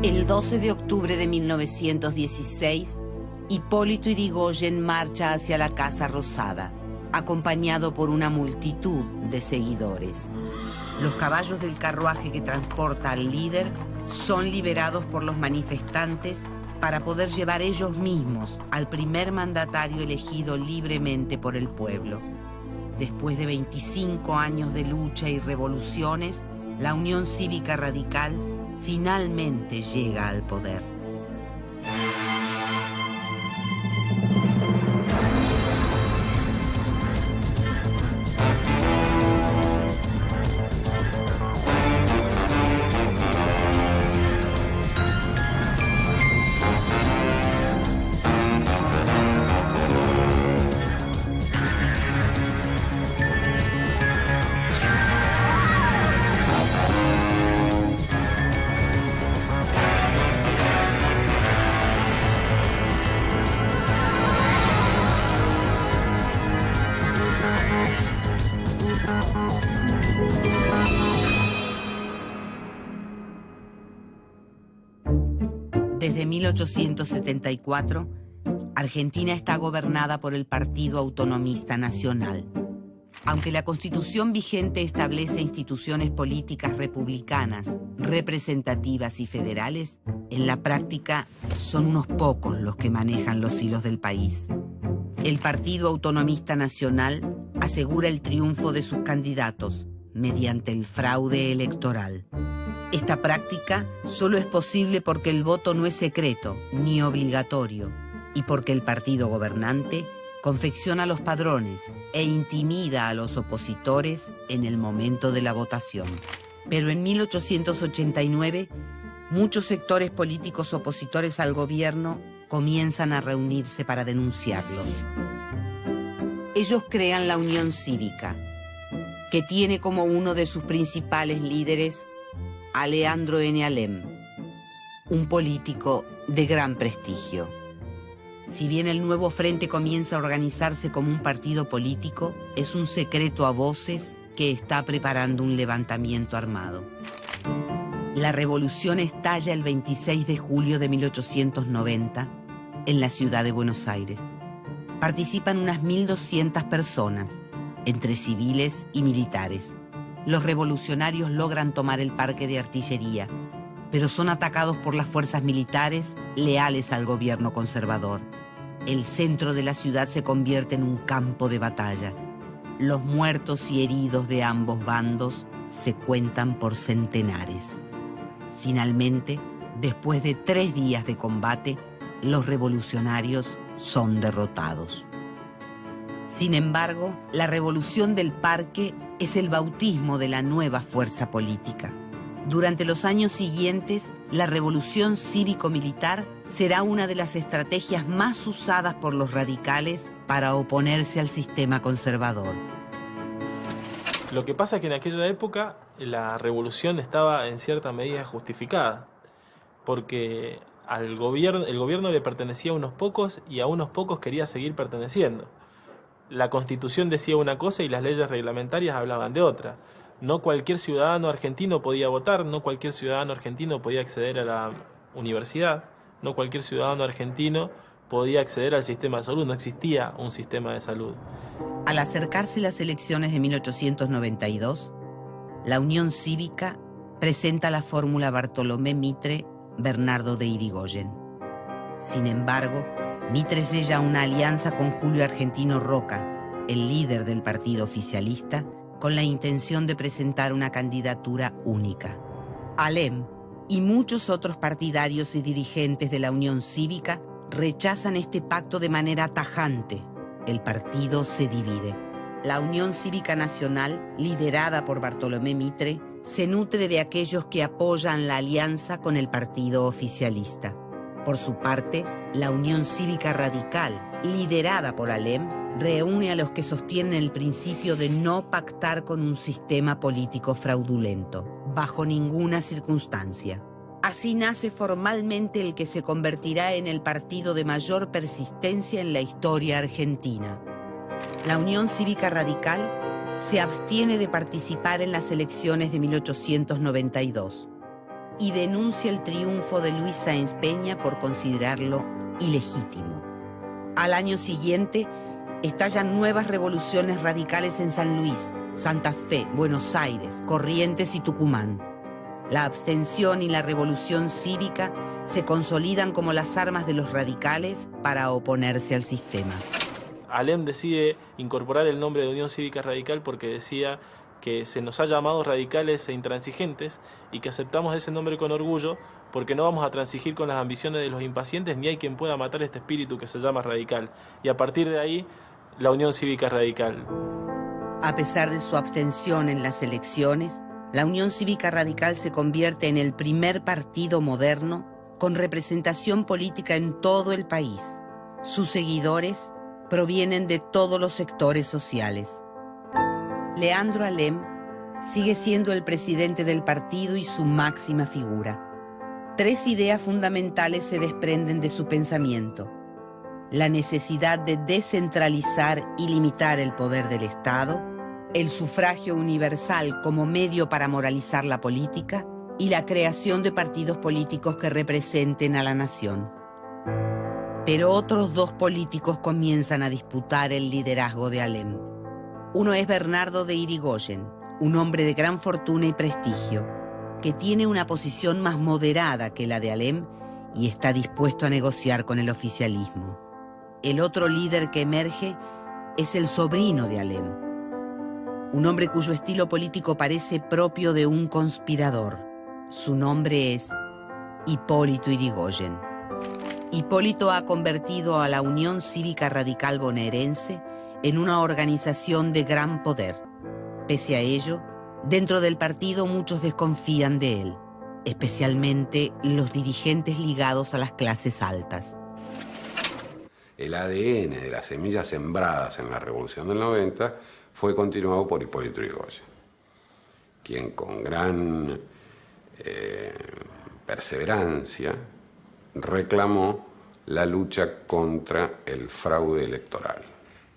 El 12 de octubre de 1916, Hipólito Yrigoyen marcha hacia la Casa Rosada, acompañado por una multitud de seguidores. Los caballos del carruaje que transporta al líder son liberados por los manifestantes para poder llevar ellos mismos al primer mandatario elegido libremente por el pueblo. Después de 25 años de lucha y revoluciones, la Unión Cívica Radical finalmente llega al poder. Desde 1874, Argentina está gobernada por el Partido Autonomista Nacional. Aunque la Constitución vigente establece instituciones políticas republicanas, representativas y federales, en la práctica son unos pocos los que manejan los hilos del país. El Partido Autonomista Nacional asegura el triunfo de sus candidatos mediante el fraude electoral. Esta práctica solo es posible porque el voto no es secreto ni obligatorio y porque el partido gobernante confecciona los padrones e intimida a los opositores en el momento de la votación. Pero en 1889, muchos sectores políticos opositores al gobierno comienzan a reunirse para denunciarlo. Ellos crean la Unión Cívica, que tiene como uno de sus principales líderes a Leandro N. Alem, un político de gran prestigio. Si bien el nuevo frente comienza a organizarse como un partido político, es un secreto a voces que está preparando un levantamiento armado. La revolución estalla el 26 de julio de 1890 en la ciudad de Buenos Aires. Participan unas 1.200 personas, entre civiles y militares. Los revolucionarios logran tomar el parque de artillería, pero son atacados por las fuerzas militares leales al gobierno conservador. El centro de la ciudad se convierte en un campo de batalla. Los muertos y heridos de ambos bandos se cuentan por centenares. Finalmente, después de 3 días de combate, los revolucionarios son derrotados. Sin embargo, la revolución del parque es el bautismo de la nueva fuerza política. Durante los años siguientes, la revolución cívico-militar será una de las estrategias más usadas por los radicales para oponerse al sistema conservador. Lo que pasa es que en aquella época la revolución estaba en cierta medida justificada, porque el gobierno le pertenecía a unos pocos y a unos pocos quería seguir perteneciendo. La Constitución decía una cosa y las leyes reglamentarias hablaban de otra. No cualquier ciudadano argentino podía votar, no cualquier ciudadano argentino podía acceder a la universidad, no cualquier ciudadano argentino podía acceder al sistema de salud, no existía un sistema de salud. Al acercarse las elecciones de 1892, la Unión Cívica presenta la fórmula Bartolomé Mitre-Bernardo de Irigoyen. Sin embargo, Mitre sella una alianza con Julio Argentino Roca, el líder del partido oficialista, con la intención de presentar una candidatura única. Alem y muchos otros partidarios y dirigentes de la Unión Cívica rechazan este pacto de manera tajante. El partido se divide. La Unión Cívica Nacional, liderada por Bartolomé Mitre, se nutre de aquellos que apoyan la alianza con el partido oficialista. Por su parte, la Unión Cívica Radical, liderada por Alem, reúne a los que sostienen el principio de no pactar con un sistema político fraudulento, bajo ninguna circunstancia. Así nace formalmente el que se convertirá en el partido de mayor persistencia en la historia argentina. La Unión Cívica Radical se abstiene de participar en las elecciones de 1892. y denuncia el triunfo de Luis Sáenz Peña por considerarlo ilegítimo. Al año siguiente, estallan nuevas revoluciones radicales en San Luis, Santa Fe, Buenos Aires, Corrientes y Tucumán. La abstención y la revolución cívica se consolidan como las armas de los radicales para oponerse al sistema. Alem decide incorporar el nombre de Unión Cívica Radical porque decía que se nos ha llamado radicales e intransigentes y que aceptamos ese nombre con orgullo porque no vamos a transigir con las ambiciones de los impacientes ni hay quien pueda matar este espíritu que se llama radical. Y a partir de ahí, la Unión Cívica Radical. A pesar de su abstención en las elecciones, la Unión Cívica Radical se convierte en el primer partido moderno con representación política en todo el país. Sus seguidores provienen de todos los sectores sociales. Leandro Alem sigue siendo el presidente del partido y su máxima figura. 3 ideas fundamentales se desprenden de su pensamiento: la necesidad de descentralizar y limitar el poder del Estado, el sufragio universal como medio para moralizar la política y la creación de partidos políticos que representen a la nación. Pero otros 2 políticos comienzan a disputar el liderazgo de Alem. Uno es Bernardo de Irigoyen, un hombre de gran fortuna y prestigio, que tiene una posición más moderada que la de Alem y está dispuesto a negociar con el oficialismo. El otro líder que emerge es el sobrino de Alem, un hombre cuyo estilo político parece propio de un conspirador. Su nombre es Hipólito Yrigoyen. Hipólito ha convertido a la Unión Cívica Radical bonaerense en una organización de gran poder. Pese a ello, dentro del partido muchos desconfían de él, especialmente los dirigentes ligados a las clases altas. El ADN de las semillas sembradas en la Revolución del 90 fue continuado por Hipólito Yrigoyen, quien con gran perseverancia reclamó la lucha contra el fraude electoral.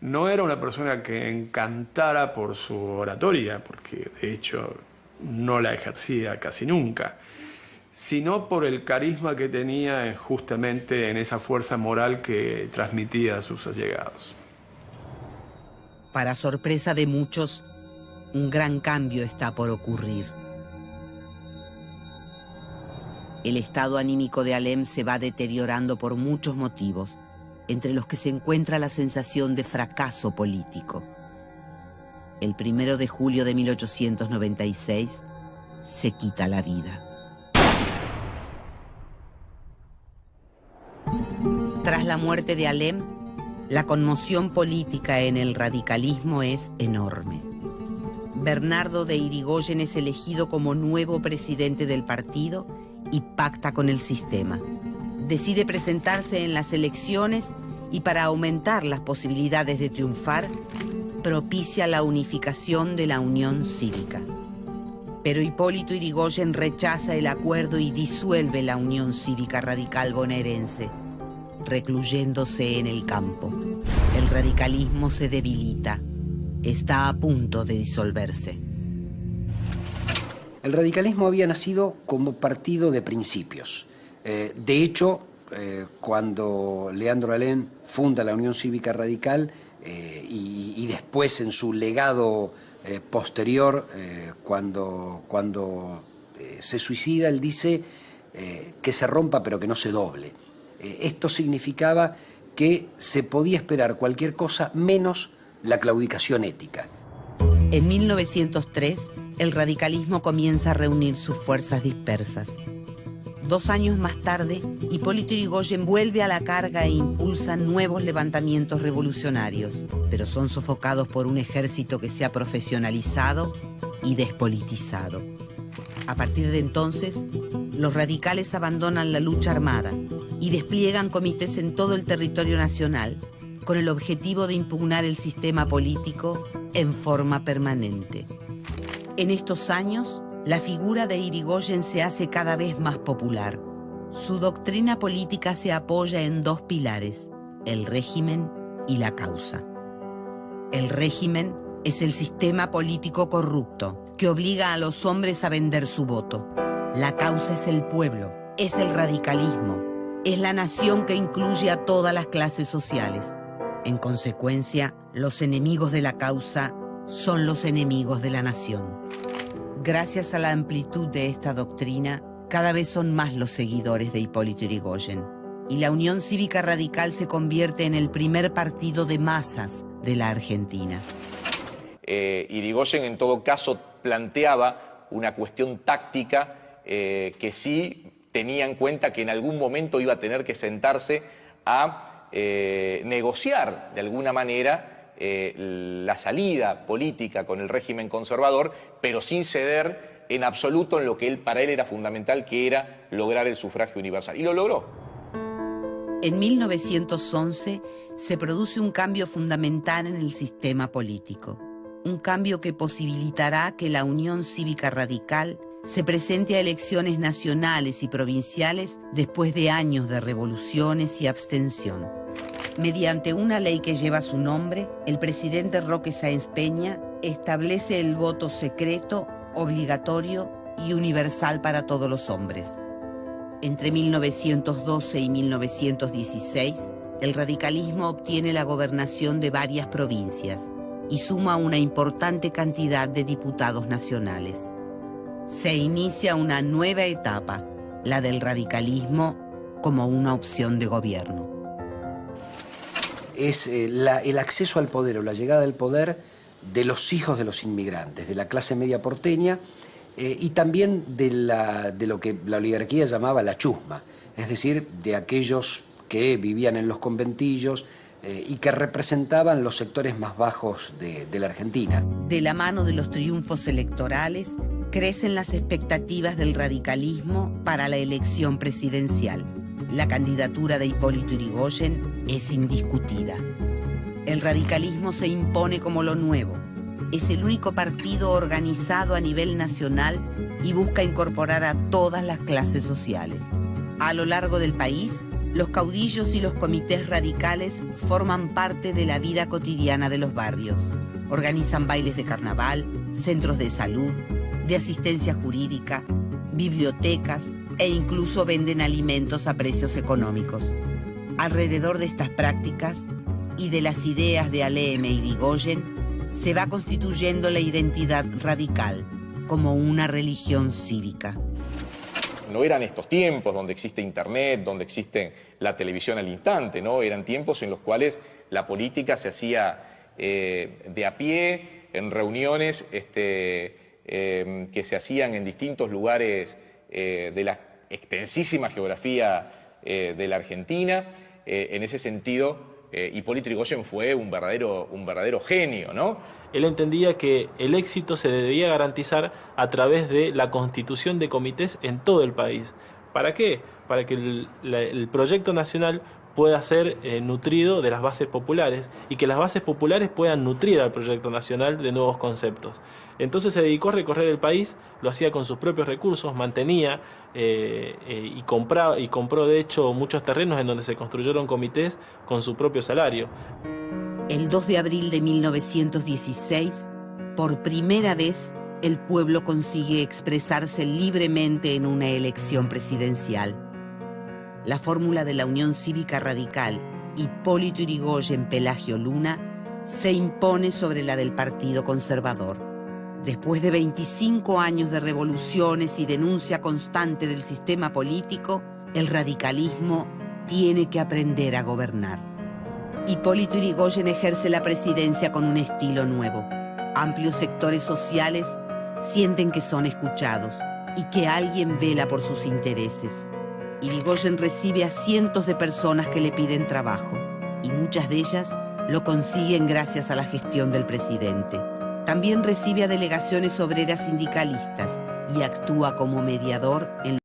No era una persona que encantara por su oratoria, porque de hecho no la ejercía casi nunca, sino por el carisma que tenía justamente en esa fuerza moral que transmitía a sus allegados. Para sorpresa de muchos, un gran cambio está por ocurrir. El estado anímico de Alem se va deteriorando por muchos motivos, entre los que se encuentra la sensación de fracaso político. El 1 de julio de 1896 se quita la vida. Tras la muerte de Alem, la conmoción política en el radicalismo es enorme. Bernardo de Irigoyen es elegido como nuevo presidente del partido y pacta con el sistema. Decide presentarse en las elecciones y para aumentar las posibilidades de triunfar, propicia la unificación de la Unión Cívica. Pero Hipólito Yrigoyen rechaza el acuerdo y disuelve la Unión Cívica Radical bonaerense, recluyéndose en el campo. El radicalismo se debilita. Está a punto de disolverse. El radicalismo había nacido como partido de principios. De hecho, cuando Leandro Alem funda la Unión Cívica Radical y después en su legado posterior, cuando se suicida, él dice que se rompa pero que no se doble. Esto significaba que se podía esperar cualquier cosa menos la claudicación ética. En 1903, el radicalismo comienza a reunir sus fuerzas dispersas. 2 años más tarde, Hipólito Yrigoyen vuelve a la carga e impulsa nuevos levantamientos revolucionarios, pero son sofocados por un ejército que se ha profesionalizado y despolitizado. A partir de entonces, los radicales abandonan la lucha armada y despliegan comités en todo el territorio nacional con el objetivo de impugnar el sistema político en forma permanente. En estos años, la figura de Yrigoyen se hace cada vez más popular. Su doctrina política se apoya en 2 pilares: el régimen y la causa. El régimen es el sistema político corrupto que obliga a los hombres a vender su voto. La causa es el pueblo, es el radicalismo, es la nación que incluye a todas las clases sociales. En consecuencia, los enemigos de la causa son los enemigos de la nación. Gracias a la amplitud de esta doctrina, cada vez son más los seguidores de Hipólito Yrigoyen, y la Unión Cívica Radical se convierte en el primer partido de masas de la Argentina. Yrigoyen, en todo caso, planteaba una cuestión táctica que sí tenía en cuenta que en algún momento iba a tener que sentarse a negociar de alguna manera la salida política con el régimen conservador, pero sin ceder en absoluto en lo que para él era fundamental, que era lograr el sufragio universal. Y lo logró. En 1911 se produce un cambio fundamental en el sistema político. Un cambio que posibilitará que la Unión Cívica Radical se presente a elecciones nacionales y provinciales después de años de revoluciones y abstención. Mediante una ley que lleva su nombre, el presidente Roque Sáenz Peña establece el voto secreto, obligatorio y universal para todos los hombres. Entre 1912 y 1916, el radicalismo obtiene la gobernación de varias provincias y suma una importante cantidad de diputados nacionales. Se inicia una nueva etapa, la del radicalismo como una opción de gobierno. Es el acceso al poder o la llegada al poder de los hijos de los inmigrantes, de la clase media porteña y también de lo que la oligarquía llamaba la chusma, es decir, de aquellos que vivían en los conventillos y que representaban los sectores más bajos de la Argentina. De la mano de los triunfos electorales, crecen las expectativas del radicalismo para la elección presidencial. La candidatura de Hipólito Yrigoyen es indiscutida. El radicalismo se impone como lo nuevo. Es el único partido organizado a nivel nacional y busca incorporar a todas las clases sociales. A lo largo del país, los caudillos y los comités radicales forman parte de la vida cotidiana de los barrios. Organizan bailes de carnaval, centros de salud, de asistencia jurídica, bibliotecas e incluso venden alimentos a precios económicos. Alrededor de estas prácticas y de las ideas de Alem e Yrigoyen se va constituyendo la identidad radical como una religión cívica. No eran estos tiempos donde existe internet, donde existe la televisión al instante, ¿no? Eran tiempos en los cuales la política se hacía de a pie, en reuniones que se hacían en distintos lugares de la extensísima geografía de la Argentina. En ese sentido, Hipólito Yrigoyen fue un verdadero genio, ¿no? Él entendía que el éxito se debía garantizar a través de la constitución de comités en todo el país. ¿Para qué? Para que el proyecto nacional pueda ser nutrido de las bases populares y que las bases populares puedan nutrir al proyecto nacional de nuevos conceptos. Entonces se dedicó a recorrer el país, lo hacía con sus propios recursos, mantenía y compró de hecho muchos terrenos en donde se construyeron comités con su propio salario. El 2 de abril de 1916, por primera vez, el pueblo consigue expresarse libremente en una elección presidencial. La fórmula de la Unión Cívica Radical, Hipólito Yrigoyen, Pelagio Luna, se impone sobre la del Partido Conservador. Después de 25 años de revoluciones y denuncia constante del sistema político, el radicalismo tiene que aprender a gobernar. Hipólito Yrigoyen ejerce la presidencia con un estilo nuevo. Amplios sectores sociales sienten que son escuchados y que alguien vela por sus intereses. Yrigoyen recibe a cientos de personas que le piden trabajo y muchas de ellas lo consiguen gracias a la gestión del presidente. También recibe a delegaciones obreras sindicalistas y actúa como mediador en